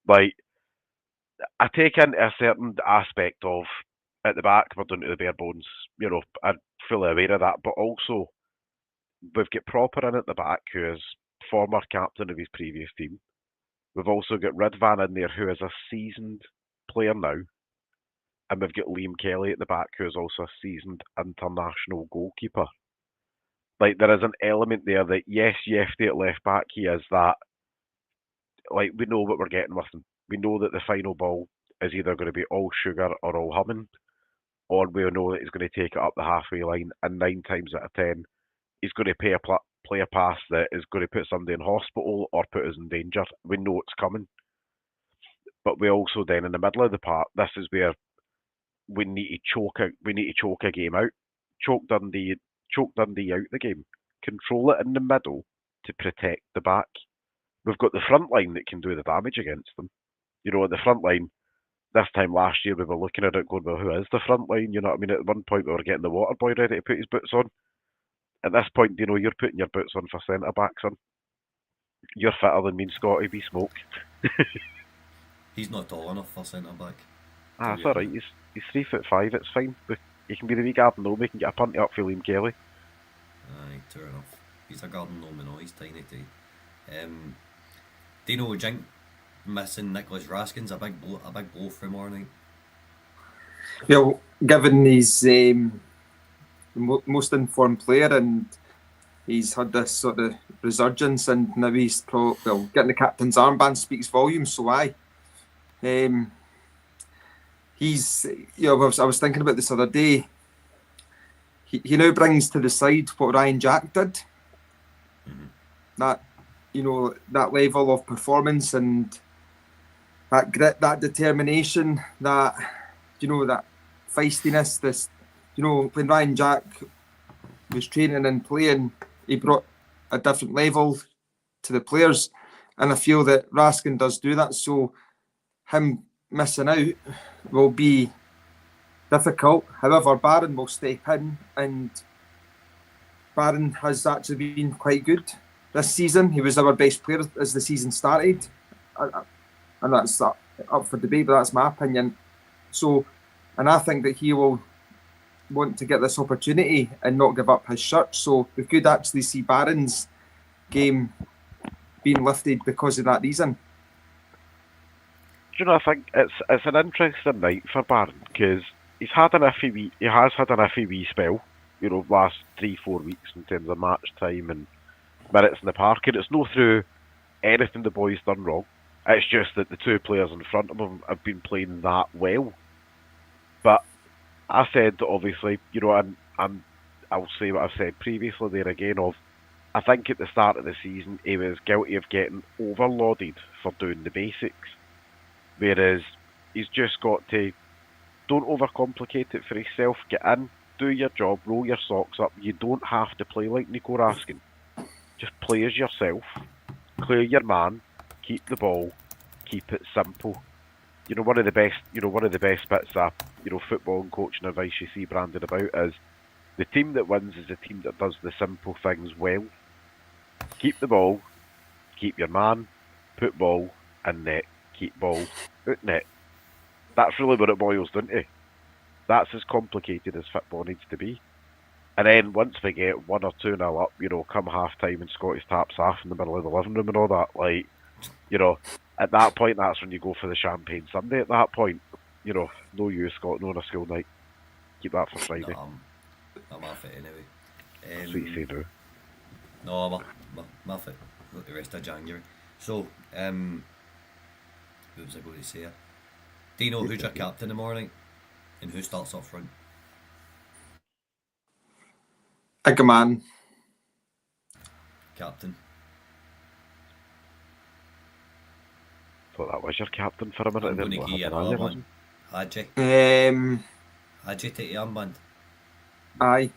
Speaker 4: Like, I take into a certain aspect of at the back we're doing to the bare bones, I'm fully aware of that, but also we've got Proper in at the back, who is former captain of his previous team. We've also got Ridvan in there, who is a seasoned player now. And we've got Liam Kelly at the back, who is also a seasoned international goalkeeper. Like, there is an element there that, yes, Yefty at left back, he is that like we know what we're getting with him. We know that the final ball is either going to be all sugar or all humming, or we know that he's going to take it up the halfway line, and 9 times out of 10, he's going to play a pass that is going to put somebody in hospital or put us in danger. We know it's coming, but we also then in the middle of the park, this is where we need to choke a game out, choke Dundee out the game, control it in the middle to protect the back. We've got the front line that can do the damage against them. You know, at the front line, this time last year we were looking at it going, well, who is the front line? You know what I mean? At one point we were getting the water boy ready to put his boots on. At this point, you know, you're putting your boots on for centre backs, son. You're fitter than me and Scotty, be smoke.
Speaker 2: He's not tall enough for centre back.
Speaker 4: It's alright, he's 3'5", it's fine. But he can be the wee Garden Gnome, he can get a punt up for Liam Kelly.
Speaker 2: Aye, true enough. He's a Garden Gnome and all, he's tiny too. Dino Jink missing Nicholas Raskin's a big blow for him, aren't he?
Speaker 3: Well, given he's the most informed player and he's had this sort of resurgence, and now he's getting the captain's armband speaks volumes. So he's, you know, I was thinking about this other day. He now brings to the side what Ryan Jack did. That, you know, that level of performance and that grit, that determination, that, you know, that feistiness. This, you know, when Ryan Jack was training and playing, he brought a different level to the players, and I feel that Raskin does do that. So him missing out will be difficult. However, Barron will step in, and Barron has actually been quite good this season. He was our best player as the season started, and that's up for debate, but that's my opinion. So, and I think that he will want to get this opportunity and not give up his shirt. So we could actually see Barron's game being lifted because of that reason.
Speaker 4: Do you know, I think it's an interesting night for Barron because he has had an iffy wee spell, you know, last 3-4 weeks in terms of match time and minutes in the park, and it's no through anything the boys done wrong. It's just that the two players in front of him have been playing that well. But I said, obviously, you know, and I'll say what I've said previously there again of, I think at the start of the season he was guilty of getting overloaded for doing the basics. Whereas he's just got to, don't overcomplicate it for himself, get in, do your job, roll your socks up. You don't have to play like Nico Raskin. Just play as yourself, clear your man, keep the ball, keep it simple. You know, one of the best bits of, you know, football and coaching advice you see branded about is the team that wins is the team that does the simple things well. Keep the ball, keep your man, put ball in net, keep ball out net. That's really what it boils down to. That's as complicated as football needs to be. And then once we get 1 or 2-0 up, you know, come half time and Scotty's taps off in the middle of the living room and all that, like, you know, at that point, that's when you go for the champagne Sunday. At that point, you know, no you, Scott, no on a school night. Keep that for Friday.
Speaker 2: No, I'm off it anyway.
Speaker 4: That's what you say now.
Speaker 2: No, I'm off it the rest of January. So, what was I going to say here? Dino, who's your captain tomorrow night? And who starts up front?
Speaker 3: Igaman.
Speaker 2: Captain.
Speaker 4: Thought that was your captain for a minute.
Speaker 2: I'm going to give you another one. Hadji. Hadji, take your armband.
Speaker 3: Aye.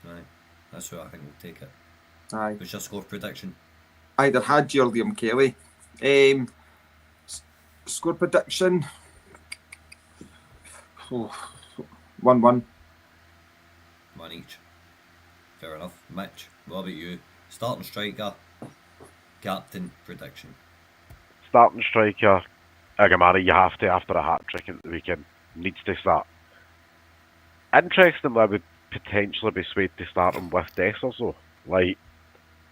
Speaker 2: Right. That's who I think will take it.
Speaker 3: Aye.
Speaker 2: What's your score prediction?
Speaker 3: Either Hadji or Liam Kelly. Score prediction. 1-1.
Speaker 2: One each. Fair enough. Mitch, what about you? Starting striker, captain, prediction.
Speaker 4: Starting striker, Agamari, you have to after a hat-trick at the weekend. Needs to start. Interestingly, I would potentially be swayed to start him with Dessers though. Like,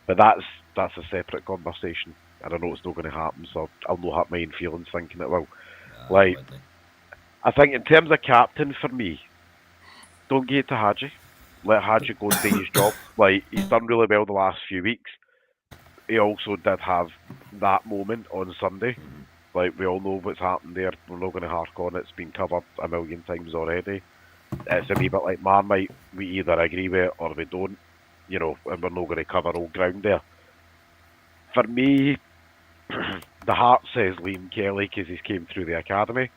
Speaker 4: but that's a separate conversation. And I know it's not going to happen, so I'll not have my own feelings thinking it will. Like, I think in terms of captain for me, don't give it to Hadji. Let Hadji go and do his job. Like, he's done really well the last few weeks. he also did have that moment on Sunday. Like, we all know what's happened there. We're not going to hark on it. It's been covered a million times already. It's a wee bit like Marmite. We either agree with it or we don't, you know, and we're not going to cover old ground there. For me, the heart says Liam Kelly because he's came through the academy.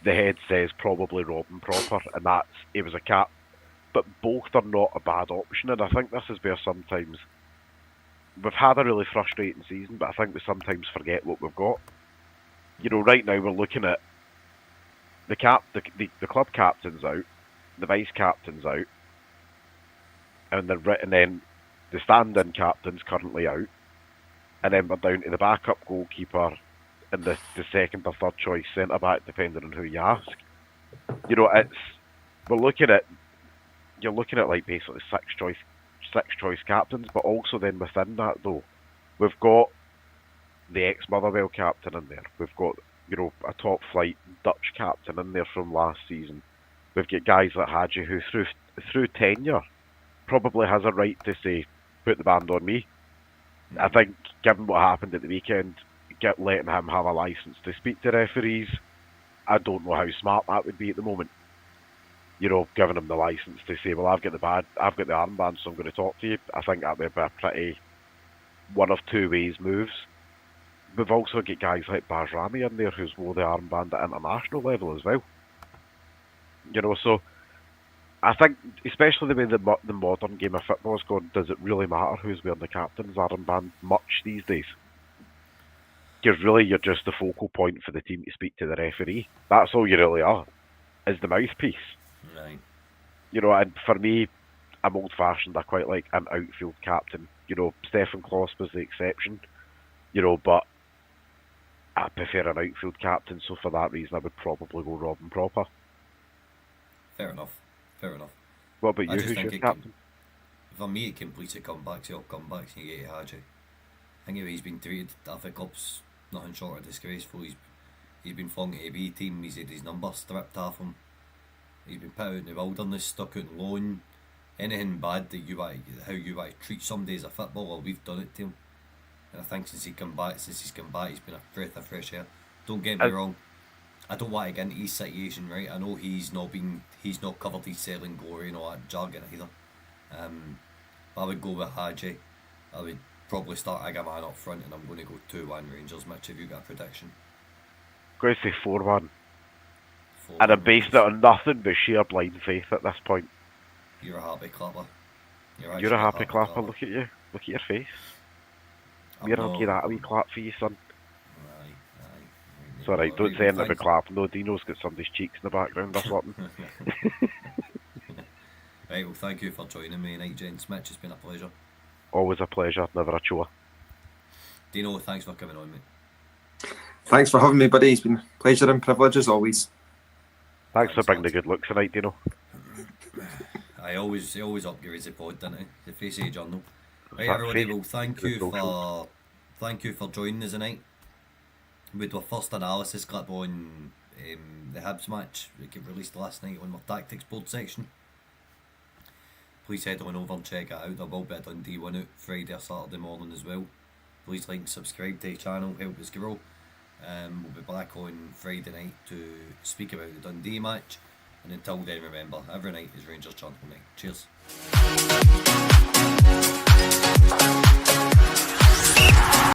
Speaker 4: The head says probably Robin Proper, and he was a cap. But both are not a bad option, and I think this is where sometimes we've had a really frustrating season, but I think we sometimes forget what we've got. You know, right now we're looking at the club captain's out, the vice captain's out, and then the stand-in captain's currently out, and then we're down to the backup goalkeeper and the second or third choice centre back, depending on who you ask. You know, you're looking at like basically six choice captains, but also then within that though, we've got the ex-Motherwell captain in there. We've got, you know, a top flight Dutch captain in there from last season. We've got guys like Hadji who through tenure probably has a right to say, put the band on me. I think given what happened at the weekend, letting him have a licence to speak to referees, I don't know how smart that would be at the moment. You know, giving him the licence to say, well, I've got the armband, so I'm going to talk to you. I think that would be a pretty one of two ways moves. We've also got guys like Baz Rami in there who's wore the armband at international level as well. You know, so I think, especially the way the modern game of football has gone, does it really matter who's wearing the captain's armband much these days? Because really, you're just the focal point for the team to speak to the referee. That's all you really are, is the mouthpiece.
Speaker 2: Right.
Speaker 4: You know, and for me, I'm old-fashioned. I quite like an outfield captain. You know, Stefan Kloss was the exception. You know, but I prefer an outfield captain, so for that reason, I would probably go Robin Proper.
Speaker 2: Fair enough.
Speaker 4: What about you?
Speaker 2: I just
Speaker 4: Who's
Speaker 2: think
Speaker 4: your captain?
Speaker 2: For me, it completes a comeback. So comebacks, and you get Hadji. I think he's been treated at the club's nothing short of disgraceful. He's been flung to a B team. He's had his number stripped off him. He's been put out in the wilderness, stuck out on loan. Anything bad that how you want to treat somebody as a footballer, we've done it to him. And I think since he's come back, he's been a breath of fresh air. Don't get me wrong, I don't want to get into his situation, right? I know he's not covered his selling glory and all that jargon either. I would go with Hadji. I would probably start Agaman up front, and I'm going to go 2-1 Rangers. Mitch, have you got a prediction?
Speaker 4: I'm going to say 4-1.
Speaker 2: 4-1
Speaker 4: And I'm basing it on nothing but sheer blind faith at this point.
Speaker 2: You're a happy clapper.
Speaker 4: You're a happy clapper. Look at you. Look at your face. I'll give that a wee clap for you, son. It's alright, don't say anything about clapping. No, Dino's got somebody's cheeks in the background or something.
Speaker 2: Right, well, thank you for joining me tonight, gents. Mitch, it's been a pleasure.
Speaker 4: Always a pleasure, never a chore.
Speaker 2: Dino, thanks for coming on, mate.
Speaker 3: Thanks for having me, buddy. It's been a pleasure and privilege as always.
Speaker 4: Thanks for bringing the good looks tonight, Dino.
Speaker 2: I always upgrades the pod, didn't I? The face of the journal. Right, everybody, well, thank you for joining us tonight with our first analysis clip on the Hibs match. It got released last night on our tactics board section. Please head on over and check it out. There will be a Dundee one out Friday or Saturday morning as well. Please like and subscribe to the channel, help us grow. We'll be back on Friday night to speak about the Dundee match. And until then, remember, every night is Rangers Champion night. Cheers.